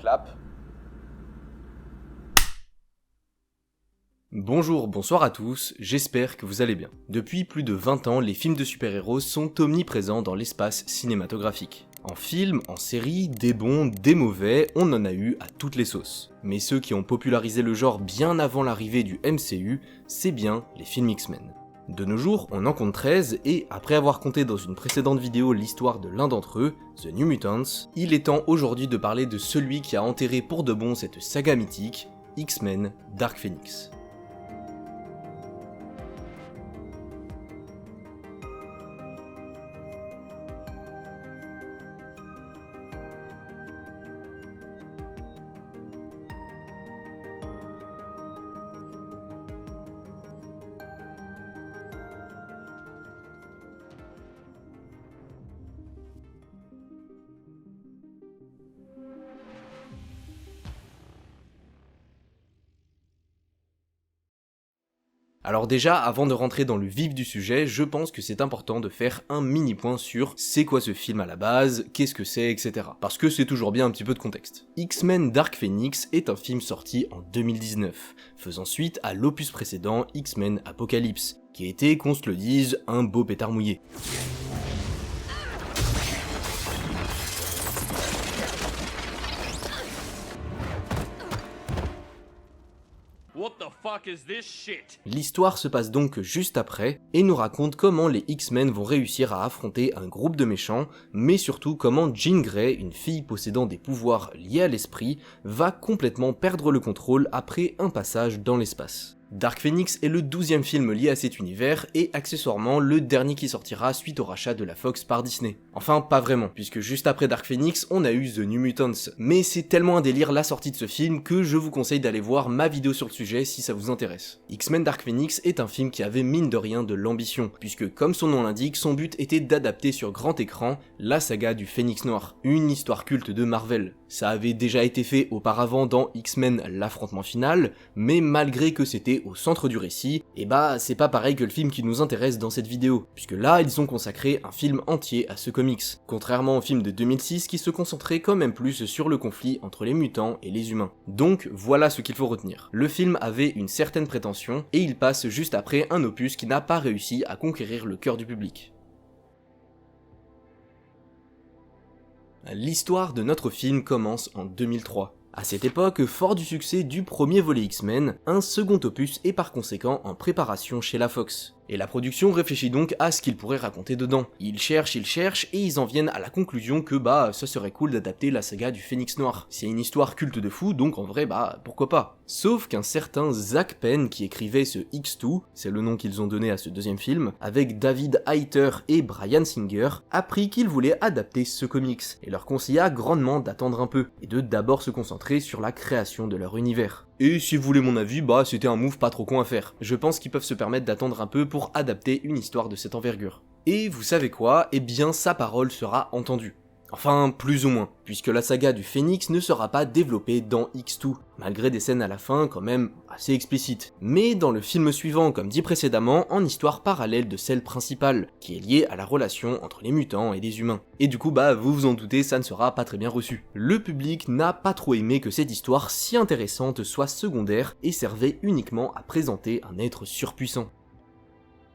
clap. Bonjour, bonsoir à tous, j'espère que vous allez bien. Depuis plus de 20 ans, les films de super-héros sont omniprésents dans l'espace cinématographique. En film, en série, des bons, des mauvais, on en a eu à toutes les sauces. Mais ceux qui ont popularisé le genre bien avant l'arrivée du MCU, c'est bien les films X-Men. De nos jours, on en compte 13, et après avoir compté dans une précédente vidéo l'histoire de l'un d'entre eux, The New Mutants, il est temps aujourd'hui de parler de celui qui a enterré pour de bon cette saga mythique, X-Men Dark Phoenix. Alors déjà, avant de rentrer dans le vif du sujet, je pense que c'est important de faire un mini point sur c'est quoi ce film à la base, qu'est-ce que c'est, etc. Parce que c'est toujours bien un petit peu de contexte. X-Men Dark Phoenix est un film sorti en 2019, faisant suite à l'opus précédent X-Men Apocalypse, qui était, qu'on se le dise, un beau pétard mouillé. L'histoire se passe donc juste après, et nous raconte comment les X-Men vont réussir à affronter un groupe de méchants, mais surtout comment Jean Grey, une fille possédant des pouvoirs liés à l'esprit, va complètement perdre le contrôle après un passage dans l'espace. Dark Phoenix est le 12e film lié à cet univers, et accessoirement le dernier qui sortira suite au rachat de la Fox par Disney. Enfin, pas vraiment, puisque juste après Dark Phoenix, on a eu The New Mutants, mais c'est tellement un délire la sortie de ce film que je vous conseille d'aller voir ma vidéo sur le sujet si ça vous intéresse. X-Men Dark Phoenix est un film qui avait mine de rien de l'ambition, puisque comme son nom l'indique, son but était d'adapter sur grand écran la saga du Phénix Noir, une histoire culte de Marvel. Ça avait déjà été fait auparavant dans X-Men l'affrontement final, mais malgré que c'était au centre du récit, et bah c'est pas pareil que le film qui nous intéresse dans cette vidéo, puisque là ils ont consacré un film entier à ce comics, contrairement au film de 2006 qui se concentrait quand même plus sur le conflit entre les mutants et les humains. Donc voilà ce qu'il faut retenir. Le film avait une certaine prétention, et il passe juste après un opus qui n'a pas réussi à conquérir le cœur du public. L'histoire de notre film commence en 2003. À cette époque, fort du succès du premier volet X-Men, un second opus est par conséquent en préparation chez la Fox. Et la production réfléchit donc à ce qu'ils pourraient raconter dedans. Ils cherchent, et ils en viennent à la conclusion que ça serait cool d'adapter la saga du Phénix Noir. C'est une histoire culte de fou, donc en vrai pourquoi pas. Sauf qu'un certain Zak Penn qui écrivait ce X2, c'est le nom qu'ils ont donné à ce deuxième film, avec David Hayter et Bryan Singer, apprit qu'ils voulaient adapter ce comics, et leur conseilla grandement d'attendre un peu, et de d'abord se concentrer sur la création de leur univers. Et si vous voulez mon avis, c'était un move pas trop con à faire. Je pense qu'ils peuvent se permettre d'attendre un peu pour adapter une histoire de cette envergure. Et vous savez quoi ? Eh bien sa parole sera entendue. Enfin, plus ou moins, puisque la saga du Phénix ne sera pas développée dans X2, malgré des scènes à la fin quand même assez explicites, mais dans le film suivant, comme dit précédemment, en histoire parallèle de celle principale, qui est liée à la relation entre les mutants et les humains. Et du coup vous vous en doutez, ça ne sera pas très bien reçu. Le public n'a pas trop aimé que cette histoire si intéressante soit secondaire et servait uniquement à présenter un être surpuissant.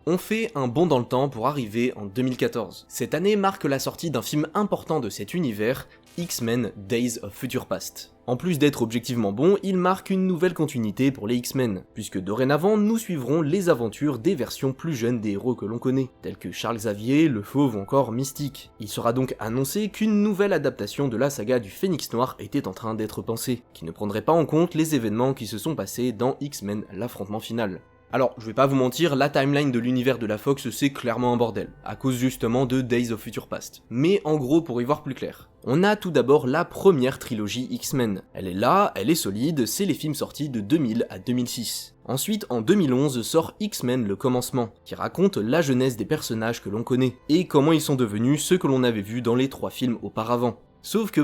On fait un bond dans le temps pour arriver en 2014. Cette année marque la sortie d'un film important de cet univers, X-Men Days of Future Past. En plus d'être objectivement bon, il marque une nouvelle continuité pour les X-Men, puisque dorénavant nous suivrons les aventures des versions plus jeunes des héros que l'on connaît, tels que Charles Xavier, le Fauve ou encore Mystique. Il sera donc annoncé qu'une nouvelle adaptation de la saga du Phénix Noir était en train d'être pensée, qui ne prendrait pas en compte les événements qui se sont passés dans X-Men l'affrontement final. Alors, je vais pas vous mentir, la timeline de l'univers de la Fox c'est clairement un bordel, à cause justement de Days of Future Past. Mais en gros, pour y voir plus clair, on a tout d'abord la première trilogie X-Men. Elle est là, elle est solide, c'est les films sortis de 2000 à 2006. Ensuite, en 2011, sort X-Men le commencement, qui raconte la jeunesse des personnages que l'on connaît, et comment ils sont devenus ceux que l'on avait vus dans les 3 films auparavant. Sauf que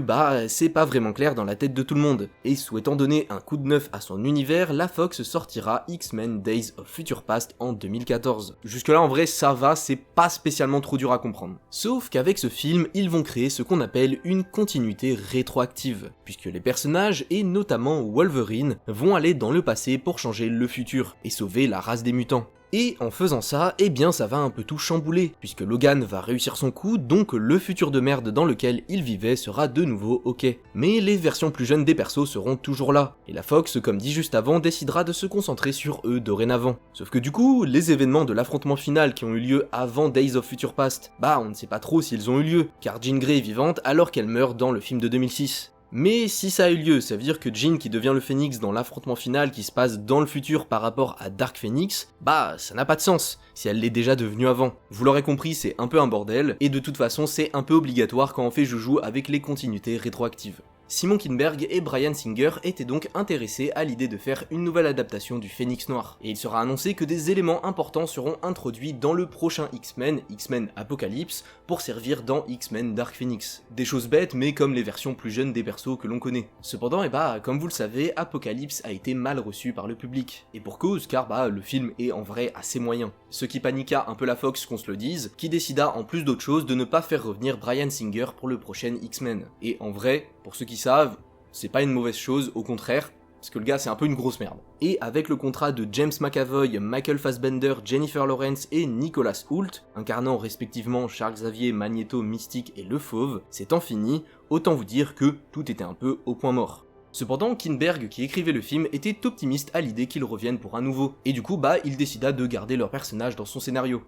c'est pas vraiment clair dans la tête de tout le monde, et souhaitant donner un coup de neuf à son univers, la Fox sortira X-Men Days of Future Past en 2014. Jusque là en vrai ça va, c'est pas spécialement trop dur à comprendre. Sauf qu'avec ce film, ils vont créer ce qu'on appelle une continuité rétroactive, puisque les personnages, et notamment Wolverine, vont aller dans le passé pour changer le futur, et sauver la race des mutants. Et en faisant ça, eh bien ça va un peu tout chambouler, puisque Logan va réussir son coup, donc le futur de merde dans lequel il vivait sera de nouveau ok. Mais les versions plus jeunes des persos seront toujours là, et la Fox, comme dit juste avant, décidera de se concentrer sur eux dorénavant. Sauf que du coup, les événements de l'affrontement final qui ont eu lieu avant Days of Future Past, on ne sait pas trop s'ils ont eu lieu, car Jean Grey est vivante alors qu'elle meurt dans le film de 2006. Mais si ça a eu lieu, ça veut dire que Jean qui devient le Phénix dans l'affrontement final qui se passe dans le futur par rapport à Dark Phoenix, ça n'a pas de sens, si elle l'est déjà devenue avant. Vous l'aurez compris, c'est un peu un bordel, et de toute façon c'est un peu obligatoire quand on fait joujou avec les continuités rétroactives. Simon Kinberg et Bryan Singer étaient donc intéressés à l'idée de faire une nouvelle adaptation du Phénix Noir, et il sera annoncé que des éléments importants seront introduits dans le prochain X-Men, X-Men Apocalypse, pour servir dans X-Men Dark Phoenix. Des choses bêtes, mais comme les versions plus jeunes des persos que l'on connaît. Cependant, comme vous le savez, Apocalypse a été mal reçu par le public, et pour cause, car le film est en vrai assez moyen. Ce qui paniqua un peu la Fox qu'on se le dise, qui décida en plus d'autres choses de ne pas faire revenir Bryan Singer pour le prochain X-Men. Et en vrai, pour ceux qui savent, c'est pas une mauvaise chose, au contraire, parce que le gars c'est un peu une grosse merde. Et avec le contrat de James McAvoy, Michael Fassbender, Jennifer Lawrence et Nicholas Hoult, incarnant respectivement Charles Xavier, Magneto, Mystique et le Fauve, s'étant fini, autant vous dire que tout était un peu au point mort. Cependant, Kinberg, qui écrivait le film, était optimiste à l'idée qu'ils reviennent pour un nouveau, et du coup il décida de garder leur personnage dans son scénario.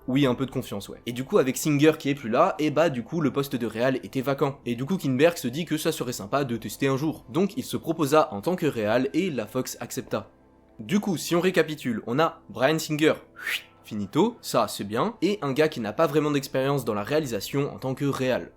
Oui, un peu de confiance, ouais. Et du coup, avec Singer qui est plus là, du coup, le poste de réal était vacant. Et du coup, Kinberg se dit que ça serait sympa de tester un jour. Donc, il se proposa en tant que réal et la Fox accepta. Du coup, si on récapitule, on a Bryan Singer, finito, ça c'est bien, et un gars qui n'a pas vraiment d'expérience dans la réalisation en tant que réal.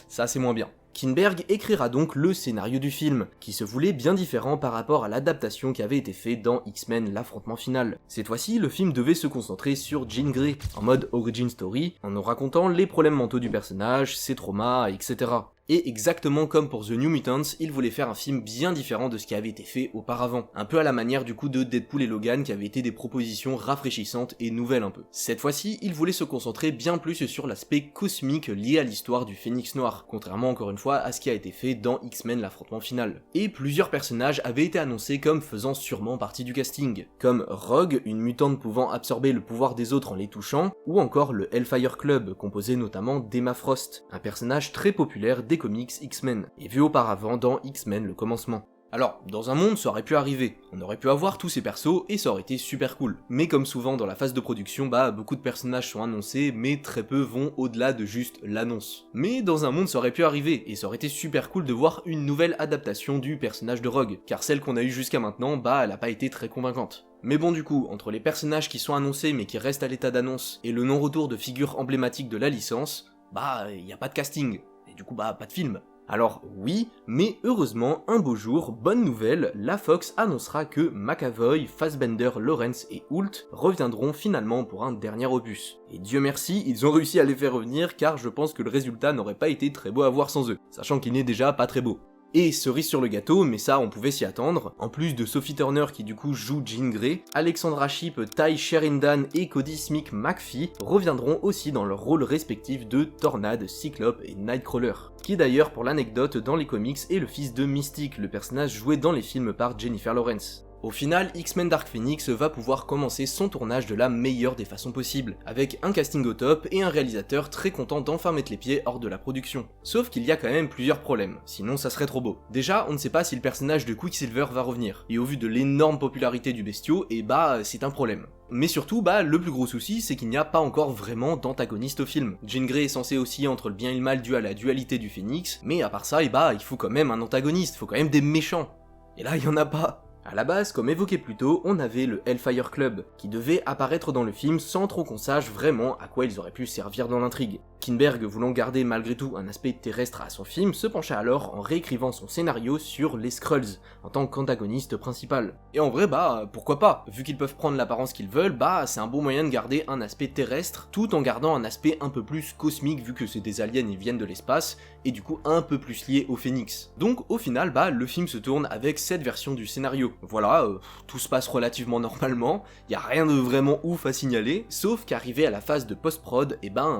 Ça c'est moins bien. Kinberg écrira donc le scénario du film, qui se voulait bien différent par rapport à l'adaptation qui avait été faite dans X-Men l'affrontement final. Cette fois-ci, le film devait se concentrer sur Jean Grey, en mode origin story, en nous racontant les problèmes mentaux du personnage, ses traumas, etc. Et exactement comme pour The New Mutants, il voulait faire un film bien différent de ce qui avait été fait auparavant. Un peu à la manière du coup de Deadpool et Logan qui avaient été des propositions rafraîchissantes et nouvelles un peu. Cette fois-ci, il voulait se concentrer bien plus sur l'aspect cosmique lié à l'histoire du Phénix Noir, contrairement encore une fois à ce qui a été fait dans X-Men l'affrontement final. Et plusieurs personnages avaient été annoncés comme faisant sûrement partie du casting, comme Rogue, une mutante pouvant absorber le pouvoir des autres en les touchant, ou encore le Hellfire Club, composé notamment d'Emma Frost, un personnage très populaire des comics X-Men, et vu auparavant dans X-Men le commencement. Alors, dans un monde, ça aurait pu arriver, on aurait pu avoir tous ces persos et ça aurait été super cool. Mais comme souvent dans la phase de production, beaucoup de personnages sont annoncés, mais très peu vont au-delà de juste l'annonce. Mais dans un monde, ça aurait pu arriver, et ça aurait été super cool de voir une nouvelle adaptation du personnage de Rogue, car celle qu'on a eue jusqu'à maintenant, elle a pas été très convaincante. Mais bon du coup, entre les personnages qui sont annoncés mais qui restent à l'état d'annonce, et le non-retour de figures emblématiques de la licence, y a pas de casting. Et du coup pas de film. Alors oui, mais heureusement, un beau jour, bonne nouvelle, la Fox annoncera que McAvoy, Fassbender, Lawrence et Hoult reviendront finalement pour un dernier opus. Et Dieu merci, ils ont réussi à les faire revenir car je pense que le résultat n'aurait pas été très beau à voir sans eux, sachant qu'il n'est déjà pas très beau. Et cerise sur le gâteau, mais ça on pouvait s'y attendre, en plus de Sophie Turner qui du coup joue Jean Grey, Alexandra Shipp, Ty Sheridan et Cody Smith McPhee reviendront aussi dans leurs rôles respectifs de Tornade, Cyclope et Nightcrawler, qui d'ailleurs pour l'anecdote dans les comics est le fils de Mystique, le personnage joué dans les films par Jennifer Lawrence. Au final, X-Men Dark Phoenix va pouvoir commencer son tournage de la meilleure des façons possibles, avec un casting au top et un réalisateur très content d'enfin mettre les pieds hors de la production. Sauf qu'il y a quand même plusieurs problèmes, sinon ça serait trop beau. Déjà, on ne sait pas si le personnage de Quicksilver va revenir, et au vu de l'énorme popularité du bestiau, c'est un problème. Mais surtout, le plus gros souci, c'est qu'il n'y a pas encore vraiment d'antagoniste au film. Jean Grey est censé osciller entre le bien et le mal dû à la dualité du Phénix, mais à part ça, il faut quand même un antagoniste, faut quand même des méchants. Et là, il y en a pas. À la base, comme évoqué plus tôt, on avait le Hellfire Club, qui devait apparaître dans le film sans trop qu'on sache vraiment à quoi ils auraient pu servir dans l'intrigue. Kinberg, voulant garder malgré tout un aspect terrestre à son film, se pencha alors en réécrivant son scénario sur les Skrulls, en tant qu'antagoniste principal. Et en vrai, pourquoi pas? Vu qu'ils peuvent prendre l'apparence qu'ils veulent, c'est un bon moyen de garder un aspect terrestre, tout en gardant un aspect un peu plus cosmique, vu que c'est des aliens et viennent de l'espace, et du coup un peu plus lié au Phénix. Donc au final, le film se tourne avec cette version du scénario. Voilà, tout se passe relativement normalement, y a rien de vraiment ouf à signaler, sauf qu'arrivé à la phase de post-prod,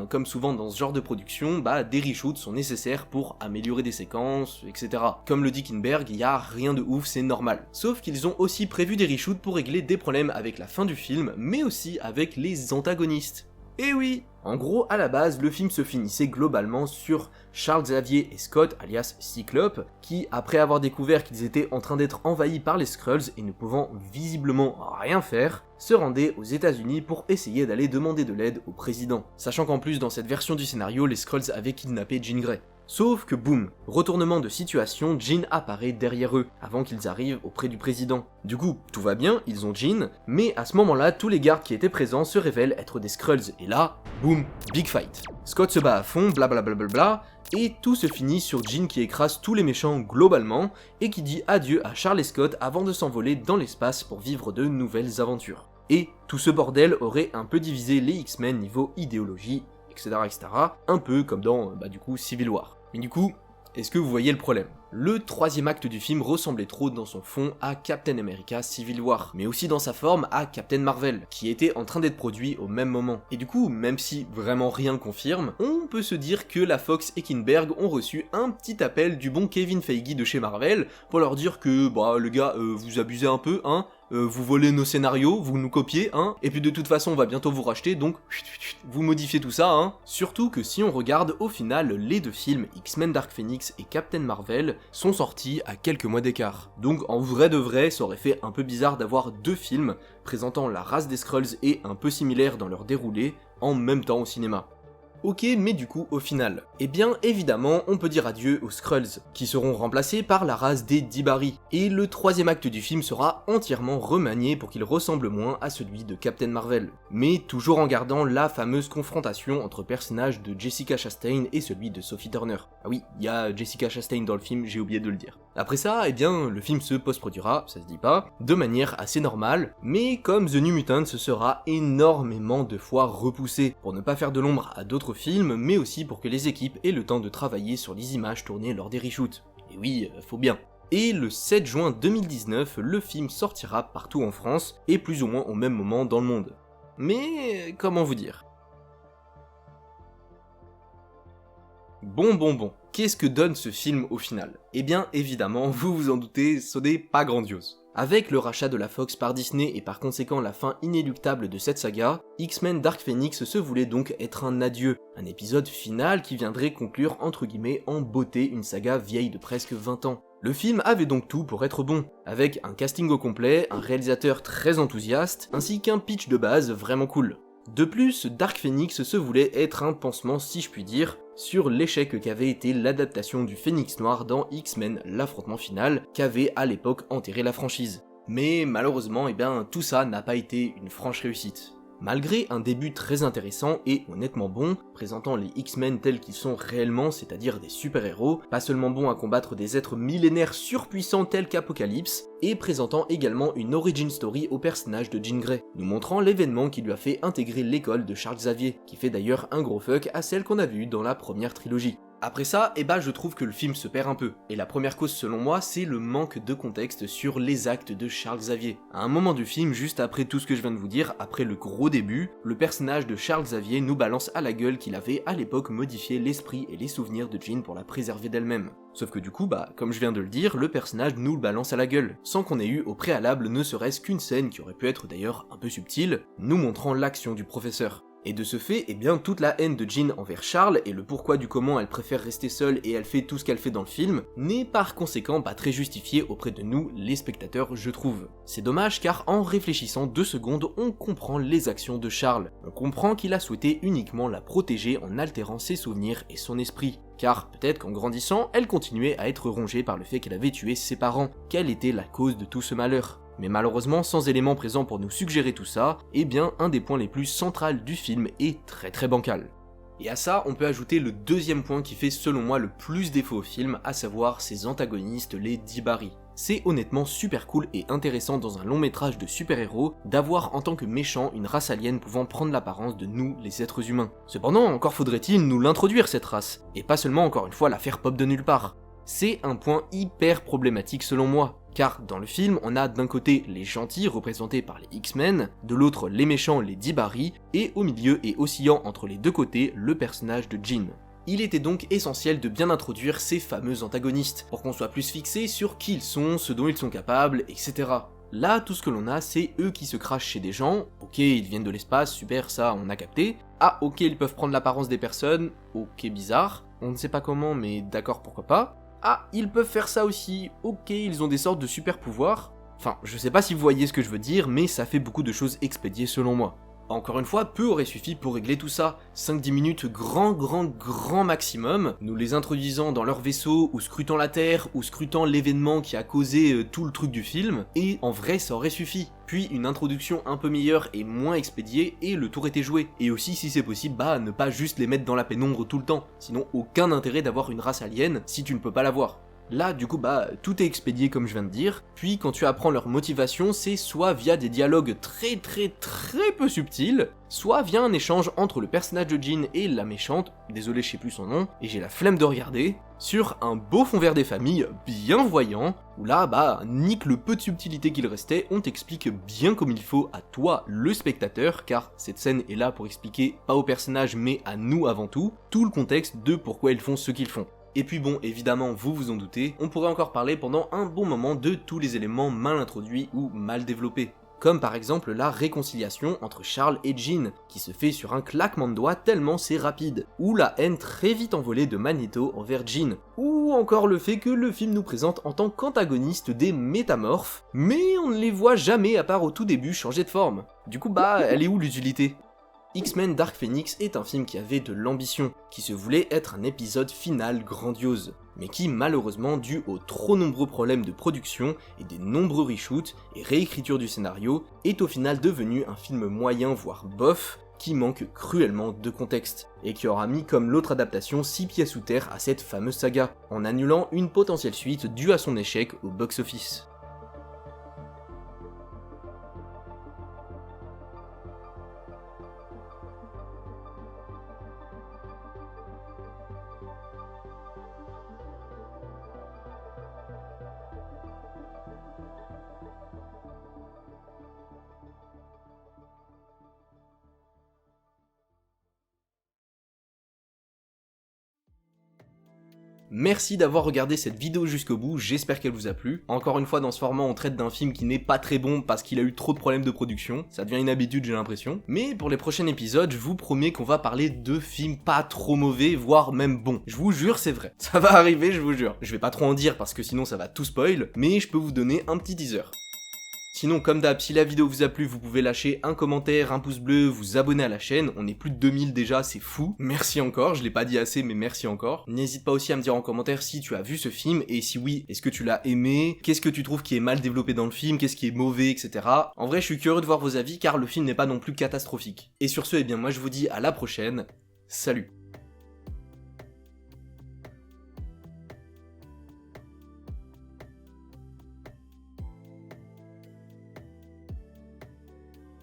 comme souvent dans ce genre de production, des reshoots sont nécessaires pour améliorer des séquences, etc. Comme le dit Kinberg, y a rien de ouf, c'est normal. Sauf qu'ils ont aussi prévu des reshoots pour régler des problèmes avec la fin du film, mais aussi avec les antagonistes. Et oui! En gros, à la base, le film se finissait globalement sur Charles Xavier et Scott, alias Cyclope, qui, après avoir découvert qu'ils étaient en train d'être envahis par les Skrulls et ne pouvant visiblement rien faire, se rendaient aux États-Unis pour essayer d'aller demander de l'aide au président. Sachant qu'en plus, dans cette version du scénario, les Skrulls avaient kidnappé Jean Grey. Sauf que boum, retournement de situation, Jean apparaît derrière eux, avant qu'ils arrivent auprès du président. Du coup, tout va bien, ils ont Jean, mais à ce moment-là, tous les gardes qui étaient présents se révèlent être des Skrulls, et là, boum, big fight. Scott se bat à fond, blablabla, et tout se finit sur Jean qui écrase tous les méchants globalement, et qui dit adieu à Charles et Scott avant de s'envoler dans l'espace pour vivre de nouvelles aventures. Et tout ce bordel aurait un peu divisé les X-Men niveau idéologie, etc., un peu comme dans, Civil War. Mais du coup, est-ce que vous voyez le problème? Le troisième acte du film ressemblait trop dans son fond à Captain America Civil War, mais aussi dans sa forme à Captain Marvel, qui était en train d'être produit au même moment. Et du coup, même si vraiment rien confirme, on peut se dire que la Fox et Kinberg ont reçu un petit appel du bon Kevin Feige de chez Marvel pour leur dire que, les gars, vous abusez un peu, hein, vous volez nos scénarios, vous nous copiez, hein, et puis de toute façon on va bientôt vous racheter, donc vous modifiez tout ça, hein. Surtout que si on regarde, au final, les deux films, X-Men Dark Phoenix et Captain Marvel, sont sortis à quelques mois d'écart. Donc en vrai de vrai, ça aurait fait un peu bizarre d'avoir deux films présentant la race des Skrulls et un peu similaires dans leur déroulé, en même temps au cinéma. Ok, mais du coup, au final, évidemment, on peut dire adieu aux Skrulls, qui seront remplacés par la race des D'Ibari, et le troisième acte du film sera entièrement remanié pour qu'il ressemble moins à celui de Captain Marvel, mais toujours en gardant la fameuse confrontation entre personnages de Jessica Chastain et celui de Sophie Turner. Ah oui, il y a Jessica Chastain dans le film, j'ai oublié de le dire. Après ça, le film se post-produira, ça se dit pas, de manière assez normale, mais comme The New Mutants sera énormément de fois repoussé, pour ne pas faire de l'ombre à d'autres films, mais aussi pour que les équipes aient le temps de travailler sur les images tournées lors des reshoots. Et oui, faut bien. Et le 7 juin 2019, le film sortira partout en France, et plus ou moins au même moment dans le monde. Mais, comment vous dire? Bon, qu'est-ce que donne ce film au final? Évidemment, vous vous en doutez, ce n'est pas grandiose. Avec le rachat de la Fox par Disney et par conséquent la fin inéluctable de cette saga, X-Men Dark Phoenix se voulait donc être un adieu, un épisode final qui viendrait conclure entre guillemets en beauté une saga vieille de presque 20 ans. Le film avait donc tout pour être bon, avec un casting au complet, un réalisateur très enthousiaste, ainsi qu'un pitch de base vraiment cool. De plus, Dark Phoenix se voulait être un pansement, si je puis dire, sur l'échec qu'avait été l'adaptation du Phénix Noir dans X-Men, l'affrontement final, qu'avait à l'époque enterré la franchise. Mais malheureusement, tout ça n'a pas été une franche réussite. Malgré un début très intéressant et honnêtement bon, présentant les X-Men tels qu'ils sont réellement, c'est-à-dire des super-héros, pas seulement bons à combattre des êtres millénaires surpuissants tels qu'Apocalypse, et présentant également une origin story au personnage de Jean Grey, nous montrant l'événement qui lui a fait intégrer l'école de Charles Xavier, qui fait d'ailleurs un gros fuck à celle qu'on a vue dans la première trilogie. Après ça, je trouve que le film se perd un peu, et la première cause selon moi, c'est le manque de contexte sur les actes de Charles Xavier. À un moment du film, juste après tout ce que je viens de vous dire, après le gros début, le personnage de Charles Xavier nous balance à la gueule qu'il avait à l'époque modifié l'esprit et les souvenirs de Jean pour la préserver d'elle-même. Sauf que du coup, comme je viens de le dire, le personnage nous le balance à la gueule, sans qu'on ait eu au préalable ne serait-ce qu'une scène qui aurait pu être d'ailleurs un peu subtile, nous montrant l'action du professeur. Et de ce fait, eh bien toute la haine de Jean envers Charles et le pourquoi du comment elle préfère rester seule et elle fait tout ce qu'elle fait dans le film, n'est par conséquent pas très justifié auprès de nous, les spectateurs, je trouve. C'est dommage car en réfléchissant 2 secondes, on comprend les actions de Charles. On comprend qu'il a souhaité uniquement la protéger en altérant ses souvenirs et son esprit. Car peut-être qu'en grandissant, elle continuait à être rongée par le fait qu'elle avait tué ses parents. Quelle était la cause de tout ce malheur ? Mais malheureusement, sans éléments présents pour nous suggérer tout ça, eh bien un des points les plus centraux du film est très bancal. Et à ça, on peut ajouter le deuxième point qui fait selon moi le plus défaut au film, à savoir ses antagonistes, les D'Ibari. C'est honnêtement super cool et intéressant dans un long métrage de super-héros d'avoir en tant que méchant une race alien pouvant prendre l'apparence de nous, les êtres humains. Cependant, encore faudrait-il nous l'introduire cette race, et pas seulement encore une fois la faire pop de nulle part. C'est un point hyper problématique selon moi, car dans le film, on a d'un côté les gentils représentés par les X-Men, de l'autre les méchants, les D'Ibari, et au milieu et oscillant entre les deux côtés, le personnage de Jean. Il était donc essentiel de bien introduire ces fameux antagonistes, pour qu'on soit plus fixé sur qui ils sont, ce dont ils sont capables, etc. Là, tout ce que l'on a, c'est eux qui se crachent chez des gens, ok, ils viennent de l'espace, super, ça, on a capté. Ah, ok, ils peuvent prendre l'apparence des personnes, ok, bizarre, on ne sait pas comment, mais d'accord, pourquoi pas. Ah, ils peuvent faire ça aussi, ok, ils ont des sortes de super pouvoirs. Enfin, je sais pas si vous voyez ce que je veux dire, mais ça fait beaucoup de choses expédiées selon moi. Encore une fois, peu aurait suffi pour régler tout ça. 5-10 minutes grand maximum, nous les introduisant dans leur vaisseau, ou scrutant la Terre, ou scrutant l'événement qui a causé tout le truc du film, et en vrai ça aurait suffi. Puis une introduction un peu meilleure et moins expédiée, et le tour était joué. Et aussi si c'est possible, ne pas juste les mettre dans la pénombre tout le temps, sinon aucun intérêt d'avoir une race alien si tu ne peux pas l'avoir. Là, du coup, tout est expédié comme je viens de dire, puis quand tu apprends leur motivation, c'est soit via des dialogues très peu subtils, soit via un échange entre le personnage de Jean et la méchante, désolé je sais plus son nom, et j'ai la flemme de regarder, sur un beau fond vert des familles, bien voyant, où là, nique le peu de subtilité qu'il restait, on t'explique bien comme il faut à toi, le spectateur, car cette scène est là pour expliquer, pas au personnage, mais à nous avant tout le contexte de pourquoi ils font ce qu'ils font. Et puis bon, évidemment, vous vous en doutez, on pourrait encore parler pendant un bon moment de tous les éléments mal introduits ou mal développés. Comme par exemple la réconciliation entre Charles et Jean, qui se fait sur un claquement de doigts tellement c'est rapide, ou la haine très vite envolée de Magneto envers Jean, ou encore le fait que le film nous présente en tant qu'antagoniste des métamorphes, mais on ne les voit jamais à part au tout début changer de forme. Du coup elle est où l'utilité ? X-Men Dark Phoenix est un film qui avait de l'ambition, qui se voulait être un épisode final grandiose, mais qui malheureusement, dû aux trop nombreux problèmes de production et des nombreux reshoots et réécritures du scénario, est au final devenu un film moyen voire bof, qui manque cruellement de contexte, et qui aura mis comme l'autre adaptation 6 pieds sous terre à cette fameuse saga, en annulant une potentielle suite due à son échec au box-office. Merci d'avoir regardé cette vidéo jusqu'au bout, j'espère qu'elle vous a plu. Encore une fois, dans ce format, on traite d'un film qui n'est pas très bon parce qu'il a eu trop de problèmes de production. Ça devient une habitude, j'ai l'impression. Mais pour les prochains épisodes, je vous promets qu'on va parler de films pas trop mauvais, voire même bons. Je vous jure, c'est vrai. Ça va arriver, je vous jure. Je vais pas trop en dire parce que sinon ça va tout spoil, mais je peux vous donner un petit teaser. Sinon, comme d'hab, si la vidéo vous a plu, vous pouvez lâcher un commentaire, un pouce bleu, vous abonner à la chaîne, on est plus de 2000 déjà, c'est fou. Merci encore, je l'ai pas dit assez, mais merci encore. N'hésite pas aussi à me dire en commentaire si tu as vu ce film, et si oui, est-ce que tu l'as aimé, qu'est-ce que tu trouves qui est mal développé dans le film, qu'est-ce qui est mauvais, etc. En vrai, je suis curieux de voir vos avis, car le film n'est pas non plus catastrophique. Et sur ce, moi je vous dis à la prochaine, salut.